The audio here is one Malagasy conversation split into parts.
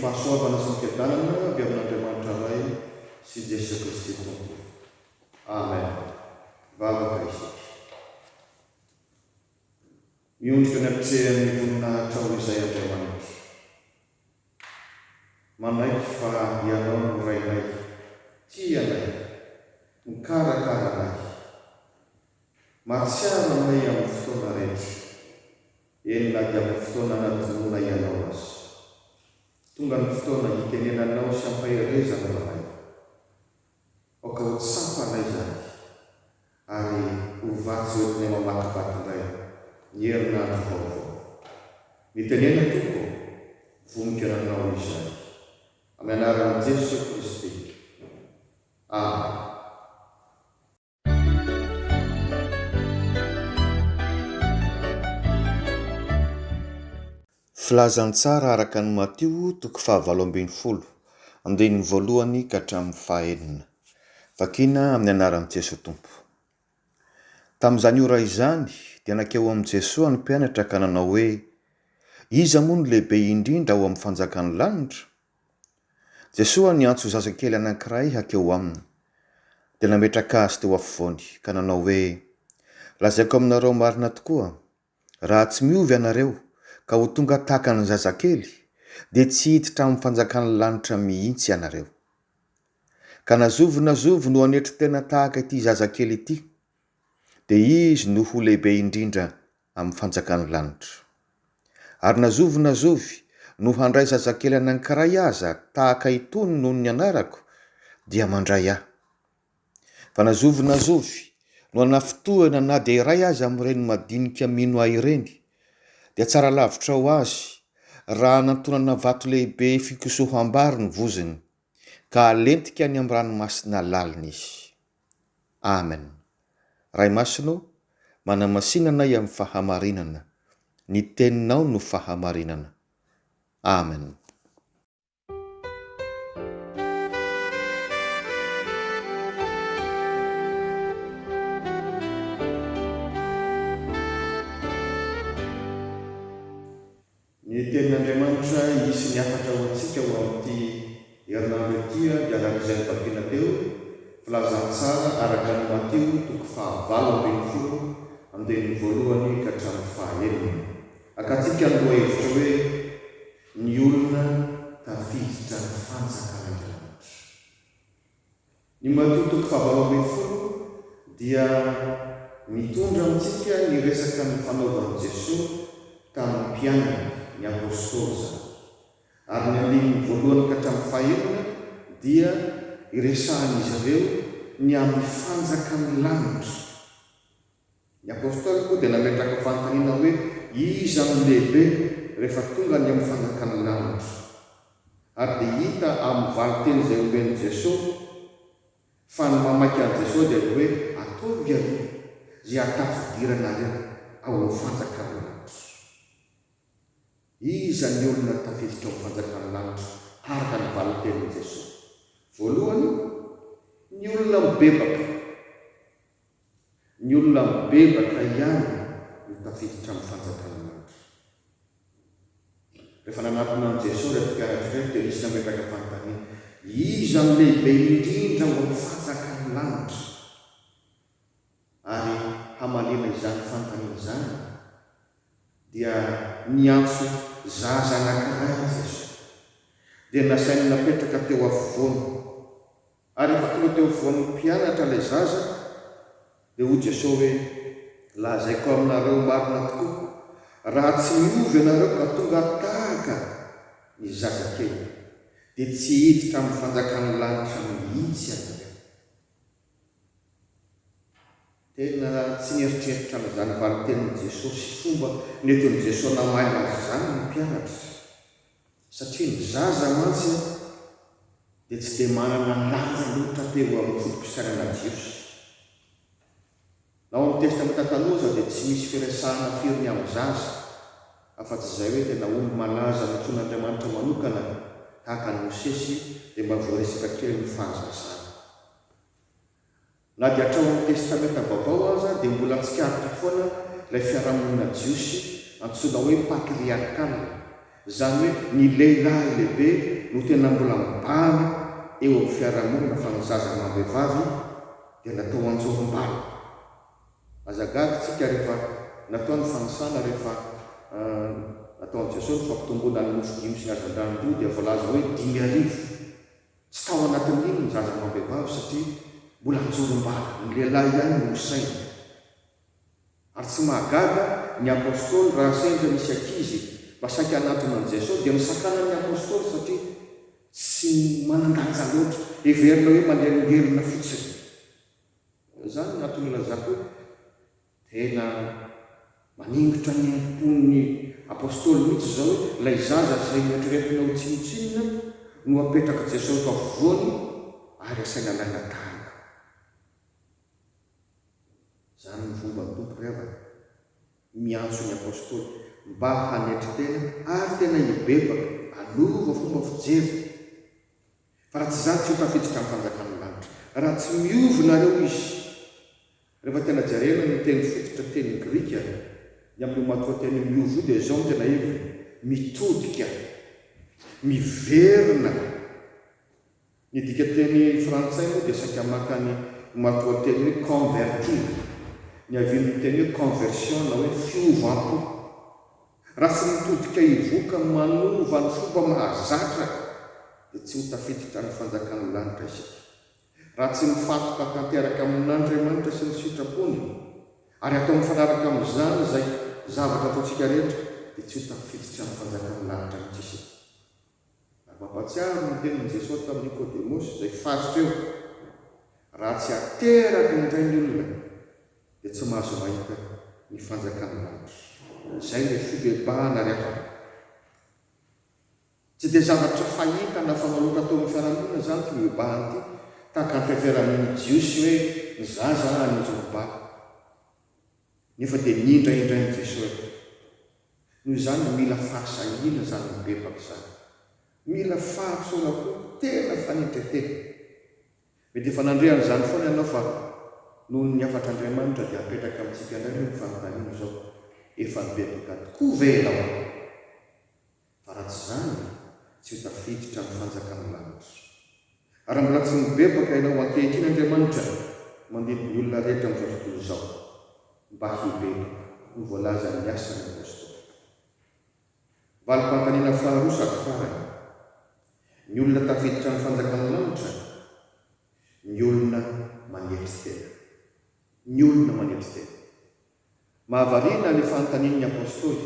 fahasoavana sy fiadanana avy amin'Andriamanitra Ray sy Jesosy Kristy Tompo. Amen. Vavaka isika. Miondrika ny hatrehan'ny voninahitra ho izay Andriamanitra. Manaiky fa ianao no rainay, tianay, mikarakara anay. Mahatsiaro anay amin'ny fotoana rehetra. Eny na dia amin'ny fotoana anadinoana ianao azy. Tonga ny fotoana hitenenanao sy ampahirezana anay. Oka ho tsampanay izany, ary ho vatsy ohatiny mamakivaky-ndray ny herinandro vaovao. Mitenena toko, vonika anao izany. Amin'ny anaran'i Jesosy Kristy. Amen. Filazantsara araka ny Matio toko 7:20 andininy 1 ka hatramin'ny 9. Vakina amin'ny anaran'i Jesosy Tompo. Tamin'izany ora izany dia nankeo amin'i Jesosy ny mpianatra ka nanao hoe, iza moa no lehibe indrindra ao amin'ny fanjakan'ny lanitra? Jesosy niantso zazakely anankiray hakeo aminy, dia nametraka azy teo afovoany ka nanao hoe, lazaiko aminareo marina tokoa, raha tsy miovy ianareo ka ho tonga tahaka ny zazakely, dia tsy hiditra amin'ny fanjakan'ny lanitra mihitsy ianareo. Ka nazovo no anetry tena tahaka ity zazakely ity, dia izy no ho lehibe indrindra amin'ny fanjakan'ny lanitra. Ary nazovo no handray zazakely anankiray aza tahaka itony noho ny anarako, dia mandray ahy. Fa nazovo no anafotoana na dia iray aza amin'ireny madinika mino ahy ireny, dia tsara lavitra ho azy raha nantonana vato lehibe fikosoham-bary ny voziny, ka alentika any amin'ny ranomasina lalina izy. Amen. Ray Masino, manamasinanay amin'ny fahamarinana, ny teninao no fahamarinana. Amen. Ny tenin'Andriamanitra isy ny afatra ho antsika ho amin'ity herinandro ity dia arak'izay vakiana teo, filazantsara araka ny Matio toko 7:20 andininy 1 ka hatramin'ny 9. Akatsika no hevitra hoe ny olona tafiditra ny fanjakan'Andriamanitra. Ny Matio toko 7:20 dia mitondra amintsika ny resaka ny fanaovan'i Jesosy tamin'ny mpianany ny apôstôly, ary ny andininy 1 ka hatramin'ny 9 dia iresahan'izy ireo ny amin'ny fanjakan'ny lanitra. Ny apôstôly koa dia nametraka fanontaniana hoe iza no lehibe rehefa tonga ny amin'ny fanjakan'ny lanitra. Ary dia hita amin'ny valiteny izay omen'i Jesosy fa ny mamaky an'i Jesosy dia hoe ataovy aloha izay hatafidiranareo ao amin'ny fanjakan'ny lanitra. Iza ny olona tafiditra ao amin'ny fanjakan'ny lanitra araka ny valitenin'i Jesosy? Voalohany, ny olona mibebaka. Ny olona mibebaka ihany no tafiditra amin'ny fanjakan'ny lanitra. Rehefa nanatona an'i Jesosy rehefa mpianatra ireny dia nisy nametraka fanontaniana, iza no lehibe indrindra ao amin'ny fanjakan'ny lanitra? Ary hamalena izany fanontaniana izany dia niantso zaza anankiray Jesosy, dia nasainy napetraka teo afovoany. Ary efa tonga teo afovoan'ny mpianatra ilay zaza, dia hoy Jesosy hoe, lazaiko aminareo marina tokoa, raha tsy miovy ianareo ka tonga tahaka ny zazakely, dia tsy hiditra amin'ny fanjakan'ny lanitra mihitsy ianareo. Tena tsy nieritreritra n'izany valitenin'i Jesosy sy fomba nentin'i Jesosy namahy azy izany ny mpianatra, satria ny zaza mantsy dia tsy dia manana lanja loatra teo amin'ny fotom-pisainana Jiosy. Na ao amin'ny testamenta taloha dia tsy misy firesahana firy ny amin'ny zaza, afa-tsy izay hoe tena olo malaza nantsoin'Andriamanitra manokana tahaka ny Mosesy dia mba voaresaka kely ny fahazazana. Na dia hatrao amin'ny testamenta vaovao aza dia mbola tsikaritra foana ilay fiarahamonina Jiosy antsoina hoe patriarkala, izany hoe ny lehilahy lehibe no tena mbola mibany eo amin'ny fiarahamonina fa ny zaza mambehivavy dia natao antsovim-balo. Azagadytsika rehefa natao ny fanosana rehefa ataon'i Jesosy ny fampitomboana ny mofo 5 sy ny hazan-drano dia voalaza hoe 5,000. Tsy tao anatin'iny ny zaza mambehivavy satria mbola antsovim-balo, ny lehilahy ihany no saina. Ary tsy mahagaga ny apôstôly raha sendra misy ankizy mba saika anatona an'i Jesosy dia misakana ny apôstôly satria tsy manandanja loatra, heverina hoe manelingelina fotsiny. Zany natony ilazako hoe tena maningitra ny ampon'ny apôstôly mihitsy zao hoe ilay zaza izay mieritrertina ho tsinotsinona no apetraka Jesosy afovoany ary asaina laina tahaka. Zany ny fomba ny tompo reva miantso ny apôstôly mba hanetry tena ary tena hibebaka alova fomba fijery. Fa raha tsy zany tsy ho tafiditra amin'ny fanjakana lanitra, raha tsy miovonareo izy. Rehefa tena jerena ny teny fototra teny grika ny amin'ny matoateny miovo dia zao tena heviny mitodika, miverina. Ny dika teny frantsay moa dia saika maka ny matoateny hoe convertir, ny avin'ny teny hoe conversion na hoe fiovam-po. Raha tsy mitodika hivoaka manova ny fomba mahazatra dia tsy ho tafiditra ny fanjakana lanitra isika. Raha tsy mifatoka tanteraka amin'Andriamanitra sy ny sitrapony ary atao mifanaraka amin'izany izay zavatra ataontsika rehetra dia tsy ho tafiditra ny fanjakana lanitra mihitsy isika. Ary mampatsiaro ny tenin'i Jesosy tamin'ny Nikodemosy izay faritra eo, raha tsy ateraka indray ny olona dia tsy mahazo mahita ny fanjakana lanitra. Izay ilay fibebahana rehetra. Tsy dia zavatra fahita na famalotra atao amin'ny fiarahamonina zany fibebahana ity, tahaka ny fiheveran'ny Jiosy hoe ny zaza hanindro-ba. Nefa dia niindraindrain'i Jesosy. Noho izany mila fahasahiana zany mibebaka zany. Mila fahasoana koa tena fanitretena. Mety efa nandrehan'izany foana ianao fa noho ny afatr'Andriamanitra dia apetraka amintsika indray ny fanontaniana zao efa nibebaka tokoa ve ianao? Fa raha tsy zany tsy ho tafiditra amin'ny fanjakana lanitra. Ary mbola tsy mibebaka ianao ankehitriny Andriamanitra mandimby ny olona rehetra amin'izao tontolo izao mba hibebaka no voalaza ny asany apôstôly. Valim-panontaniana faharoa sady farany. Ny olona tafiditra ny fanjakana lanitra, ny olona manetry tena. Ny olona manetry tena. Mahavariana ny fanontanian'ny apôstôly.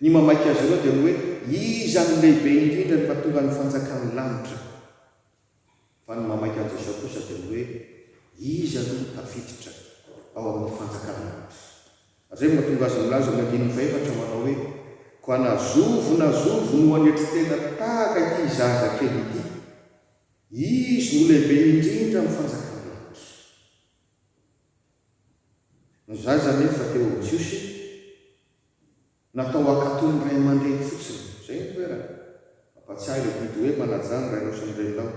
Ny mamaky azy ireo dia hoe iza ny lehibe indrindra ny patonga ny fanjakana lanitra. Fa ny mamaky an'i Jesosy kosa dia hoe iza no tafiditra ao amin'ny fanjakana lanitra. Izay mahatonga azy milaza ny andininy faefatra manao hoe ko na zovo no anetry tena tahaka ity zaza kely ity, izy no lehibe indrindra amin'ny fanjakana lanitra. Ny zaza nefa teo amin'ny Jiosy natao akatony ray aman-dreny fotsiny. Izay ny toerana. Mampatsiahy ilay bidy hoe manajany rainao sy ny renao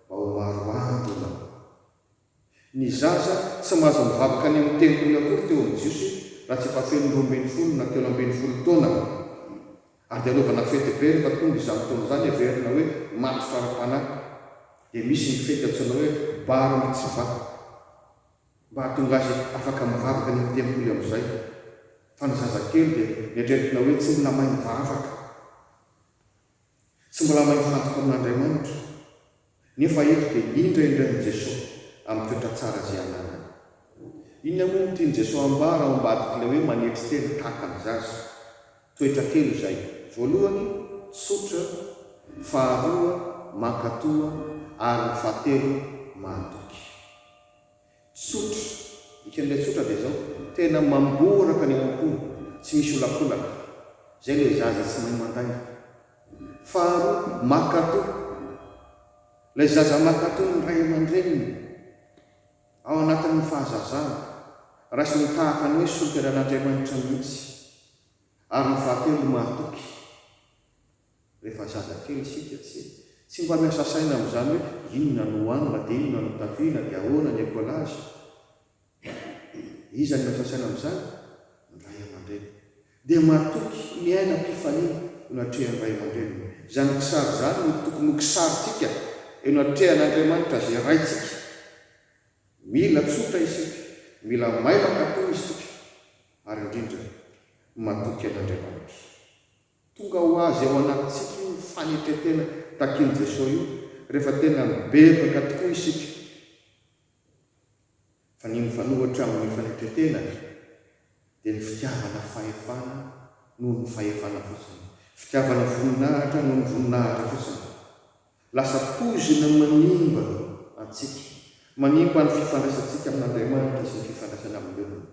mba ho maro antona. Ny zaza tsy mahazo mivavaka any amin'ny tempoly akory teo amin'ny Jiosy raha tsy efa feno 12 na 13 taona. Ary dia anaovana fety be rehefa tonga izany taona izany heverina hoe maty fara-panahy. Dia misy ny fety antsoina hoe bar mitzvah, mba hahatonga azy afaka mivavaka ny amin'ny tempoly amin'izay. Fa ny zazakely dia mieritrertina hoe tsy mbola mahay mivavaka, tsy mbola mahay mifantoka amin'Andriamanitra. Nefa eto dia indraindray Jesosy amin'ny toetra tsara izay ananany. Inona moa no tian'i Jesosy ambara ao ambadika ilay hoe manetry tena tahaka ny zaza? Toetra telo izay. Voalohany tsotra, faharoa mankatoa, ary ny fahatelo mahatoky. Tsotra, ikan'ilay tsotra dia zao tena mamboraka ny am-po, tsy misy olakolaka. Izay ilay zaza tsy mahay manday. Faharoa mankatoa, ilay zaza mankatoa ny ray aman-dreniny ao anatin'ny fahazazana, raha sy mitahaka ny hoe solontenan'Andriamanitra mihitsy. Ary ny fahatelo mahatoky. Rehefa zaza kely isika tsy mba miasa saina amin'izany hoe inona no hoanina dia inona no tafiana dia ahoana ny ekolazy. Iza ny miasa saina amin'izany? Ny ray aman-dreny. Dia mahatoky miaina am-pifaniana ho natrehan'ny ray aman-dreny. Zany kisary zany no tokony kisarytsika eno atrehan'Andriamanitra zay raitsika. Mila tsotra isika, mila maivaka toy isika, ary indrindra matoky an'Andriamanitra. Tonga ho azy ao anatintsika io fanetretena takin' Jesosy io rehefa tena mibebaka tokoa isika. Fa ny mifanohatra amin'ny fanetretena dia ny fitiavana fahefana noho ny fahefana fotsiny, fitiavana voninahitra noho ny voninahitra fotsiny. Lasa pozina manimba antsika, manimba ny fifandraisantsika amin'Andriamanitra sy ny fifandraisana amin'ny olona.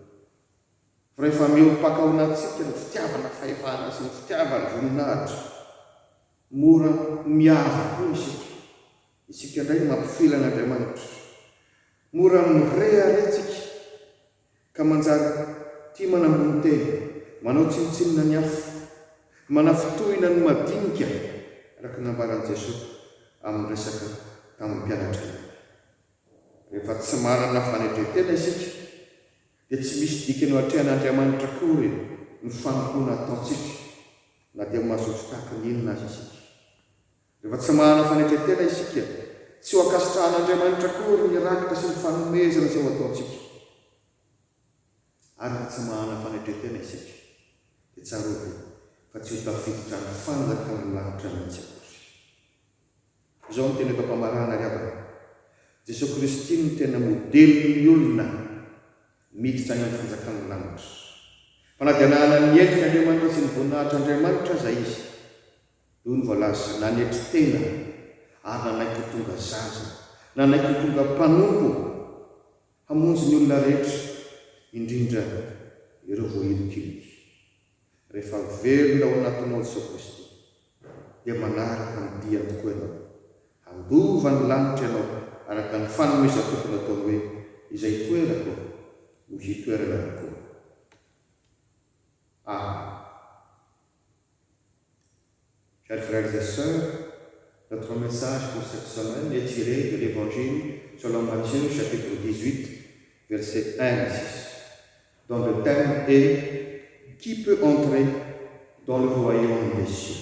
Fa rehefa miompaka ao anatintsika ny fitiavana fahefana sy ny fitiavana voninahitra, mora miava koa isika. Isika indray mampifily an'Andriamanitra. Mora mireharetsika ka manjary tia manambony tena, manao tsinotsinona ny hafa, manafitohina ny madinika araka nambaran'i Jesosy amin'ny resaka tamin'ny mpianatra. Rehefa tsy manana fanetretena isika dia tsy misy dikany atrehan'Andriamanitra akory ny fanompoana ataontsika na dia mazoto tahaka ny inona azy isika. Rehefa tsy manana fanetretena isika, tsy ho ankasitrahan'Andriamanitra akory ny rakitra sy ny fanomezana izay ho ataontsika. Ary tsy manana fanetretena isika dia tsaroby fa tsy ho tafiditra ny fanjakana ny lanitra mihitsy akory. Izao ny tena eto am-pamarana riabana. Jesosy Kristy ny tena modelin'ny olona miditra any amin'ny fanjakana lanitra. Fanadinana ny endrik'Andriamanitra sy ny voninahitran'Andriamanitra zay izy. Io ny voalaza nanetry tena ary nanaiky ho tonga zaza, nanaiky ho tonga mpanompo hamonjy ny olona rehetra, indrindra ireo voahilikiliky. Rehefa velona ao anatinao Jesosy Kristy dia manaraka ny dia tokoa ianao. Andova ny lanitra ianao araka ny fanomezana tokony atao hoe izay toerako no hitoerana koa. Chers frères et sœurs, notre message pour cette semaine est tiré de l'Évangile selon Matthieu, chapitre 18, versets 1 à 6, dont le thème est « Qui peut entrer dans le royaume des cieux ?»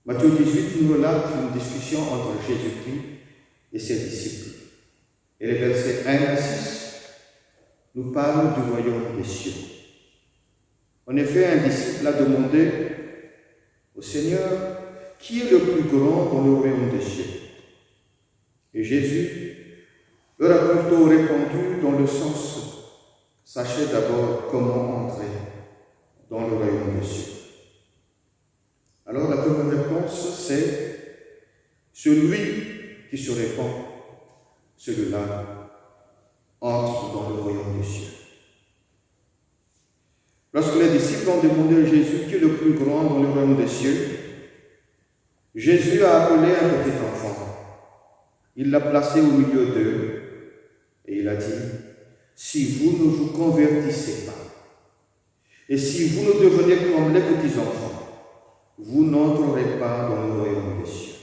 Matthieu 18 nous relate une discussion entre Jésus-Christ et ses disciples. Et les versets 1 à 6 nous parlent du royaume des cieux. En effet, un disciple a demandé au Seigneur qui est le plus grand dans le royaume des cieux. Et Jésus leur a plutôt répondu dans le sens « Sachez d'abord comment entrer dans le royaume des cieux. » Alors la première réponse c'est « Celui qui se répand, celui-là entre dans le royaume des cieux. » Lorsque les disciples ont demandé à Jésus qui est le plus grand dans le royaume des cieux, Jésus a appelé un petit enfant. Il l'a placé au milieu d'eux et il a dit « Si vous ne vous convertissez pas et si vous ne devenez comme les petits enfants, vous n'entrerez pas dans le royaume des cieux. »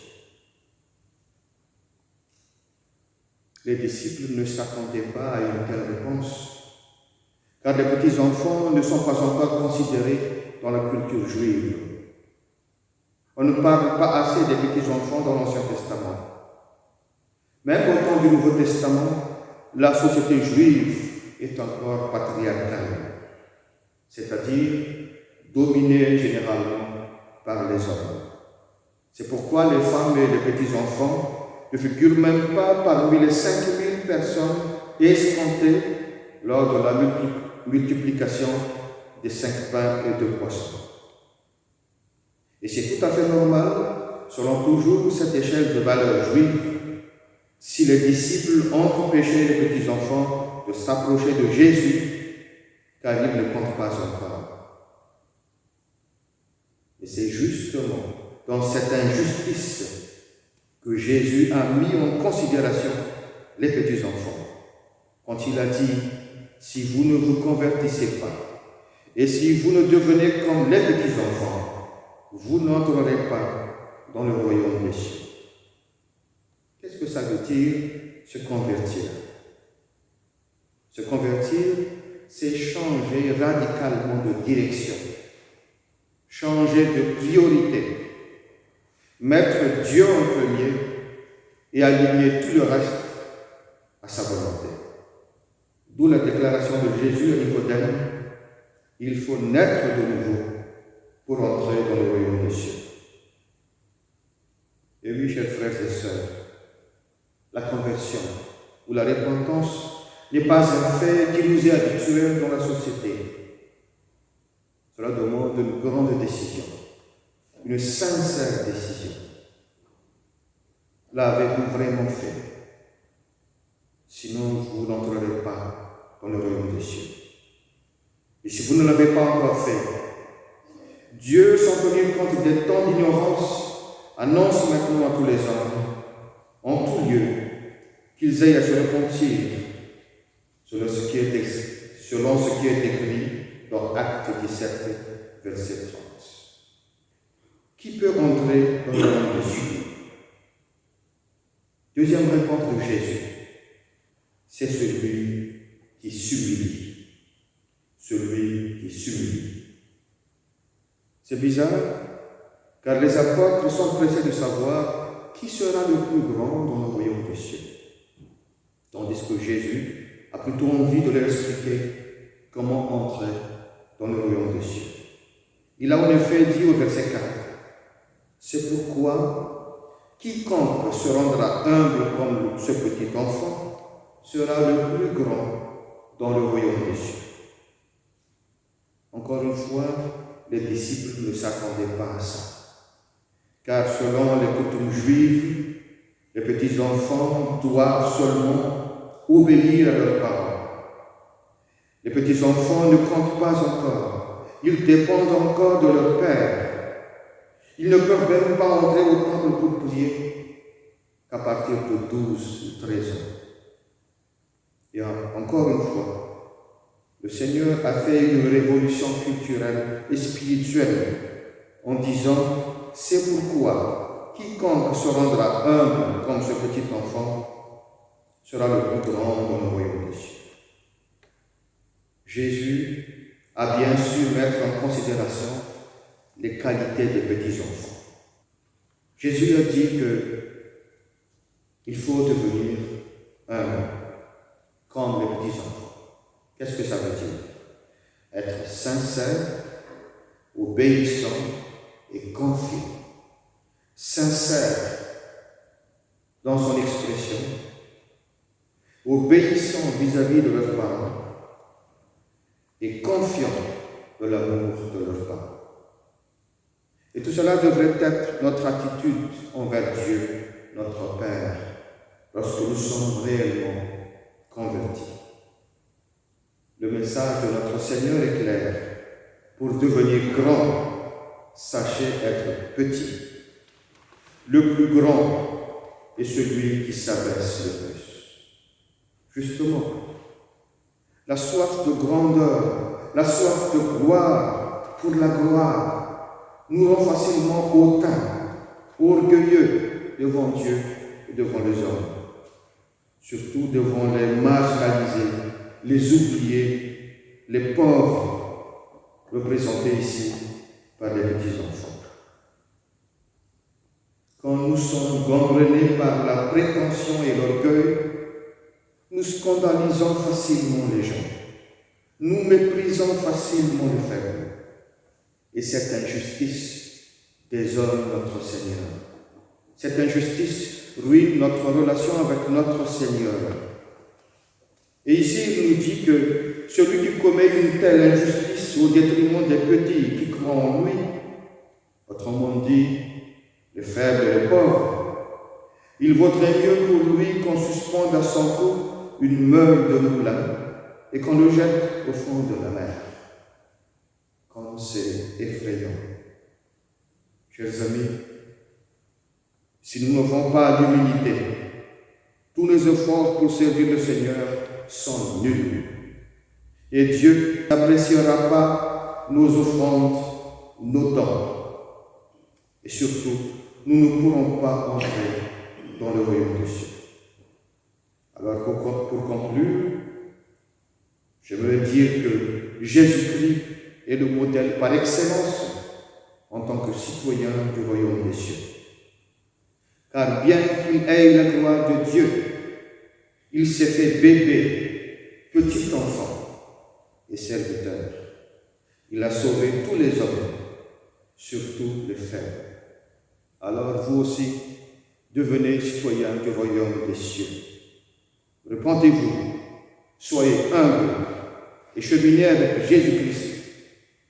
Les disciples ne s'attendaient pas à une telle réponse, car les petits enfants ne sont pas encore considérés dans la culture juive. On ne parle pas assez des petits enfants dans l'Ancien Testament. Même au temps du Nouveau Testament, la société juive est encore patriarcale, c'est-à-dire dominée généralement par les hommes. C'est pourquoi les femmes et les petits enfants ne figurent même pas parmi les 5000 personnes escomptées lors de la multiplication des 5 pains et 2 poissons. Et c'est tout à fait normal, selon toujours cette échelle de valeur juive, si les disciples ont empêché les petits enfants de s'approcher de Jésus, car ils ne comptent pas encore. Et c'est justement dans cette injustice que Jésus a mis en considération les petits enfants, quand il a dit « Si vous ne vous convertissez pas, et si vous ne devenez comme les petits enfants, vous n'entrerez pas dans le royaume des cieux. » Qu'est-ce que ça veut dire, se convertir? Se convertir, c'est changer radicalement de direction, changer de priorité, mettre Dieu en premier et aligner tout le reste à sa volonté. D'où la déclaration de Jésus à Nicodème, il faut naître de nouveau pour entrer dans le royaume des cieux. Et oui, chers frères et sœurs, la conversion ou la repentance n'est pas un fait qui nous est habituel dans la société. Cela demande une grande décision, une sincère décision. L'avez-vous vraiment fait? Sinon, vous n'entrerez pas dans le royaume des cieux. Et si vous ne l'avez pas encore fait, Dieu, sans tenir compte des temps d'ignorance, annonce maintenant à tous les hommes, en tout lieu, qu'ils aient à se repentir selon ce qui est écrit dans Actes 17, verset 30. Qui peut entrer dans le royaume des cieux? Deuxième réponse de Jésus, c'est celui qui s'humilie. Celui qui s'humilie. C'est bizarre, car les apôtres sont pressés de savoir qui sera le plus grand dans le royaume des cieux. Tandis que Jésus a plutôt envie de leur expliquer comment entrer dans le royaume des cieux. Il a en effet dit au verset 4, « C'est pourquoi quiconque se rendra humble comme ce petit enfant sera le plus grand dans le royaume des cieux. » Encore une fois, les disciples ne s'attendaient pas à ça. Car selon les coutumes juives, les petits enfants doivent seulement obéir à leurs parents. Les petits enfants ne comptent pas encore. Ils dépendent encore de leur père. Ils ne peuvent même pas entrer au temple pour prier qu'à partir de 12 ou 13 ans. Et encore une fois, le Seigneur a fait une révolution culturelle et spirituelle en disant « C'est pourquoi quiconque se rendra humble comme ce petit enfant sera le plus grand dans le royaume des cieux. » Jésus a bien su mettre en considération les qualités des petits enfants. Jésus a dit qu'il faut devenir humble comme les petits enfants. Qu'est-ce que ça veut dire? Être sincère, obéissant et confiant. Sincère dans son expression, obéissant vis-à-vis de leurs parents et confiant de l'amour de leurs parents. Et tout cela devrait être notre attitude envers Dieu, notre Père, lorsque nous sommes réellement convertis. Le message de notre Seigneur est clair. Pour devenir grand, sachez être petit. Le plus grand est celui qui s'abaisse le plus. Justement, la soif de grandeur, la soif de gloire pour la gloire nous rend facilement hautains, orgueilleux devant Dieu et devant les hommes. Surtout devant les marginalisés, les oubliés, les pauvres, représentés ici par les petits-enfants. Quand nous sommes gangrenés par la prétention et l'orgueil, nous scandalisons facilement les gens. Nous méprisons facilement les faibles. Et cette injustice déshonore notre Seigneur. Cette injustice ruine notre relation avec notre Seigneur. Et ici, il nous dit que celui qui commet une telle injustice au détriment des petits qui croient en lui, autrement dit, les faibles et les pauvres, il vaudrait mieux pour lui qu'on suspende à son cou une meule de moulin et qu'on le jette au fond de la mer. Comme c'est effrayant. Chers amis, si nous n'avons pas l'humilité, tous les efforts pour servir le Seigneur sont nuls. Et Dieu n'appréciera pas nos offrandes, nos dons. Et surtout, nous ne pourrons pas entrer dans le royaume des cieux. Alors pour conclure, j'aimerais dire que Jésus-Christ est le modèle par excellence tant que citoyen du royaume des cieux. Car bien qu'il ait la gloire de Dieu, il s'est fait bébé, petit enfant et serviteur. Il a sauvé tous les hommes, surtout les faibles. Alors vous aussi, devenez citoyens du royaume des cieux. Repentez-vous, soyez humbles et cheminez avec Jésus-Christ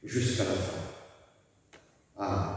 jusqu'à la fin. Amen.